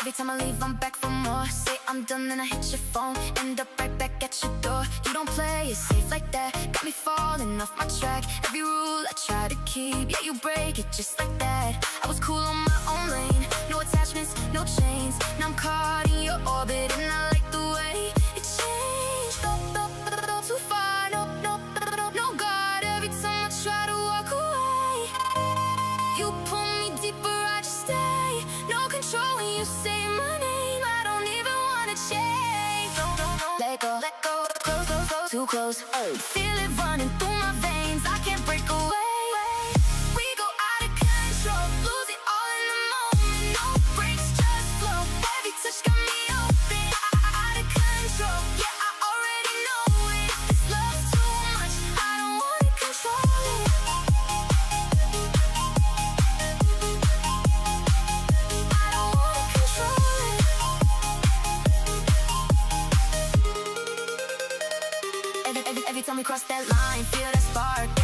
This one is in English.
Every time I leave, I'm back for more. Say I'm done, then I hit your phone. End up right back at your door. You don't play it safe like that. Got me falling off my track. Every rule I try to keep, yeah, you break it just like that. I was cool on my own lane, no attachments, no chains. Now I'm caught in your orbit, and I like the way it changed. Too far, no guard. Every time I try to walk away, you pull me deeper, I just stay. No control when you say my name. I don't even wanna change. Let go, close, too close. Feel it running through my veins, I can't break away. We go out of control, lose it all in the moment. No breaks, just flow. Every touch got me open, out of control. Yeah, I already know it. This love's too much, I don't wanna control it. I don't wanna control it. Every time we cross that line, feel that spark.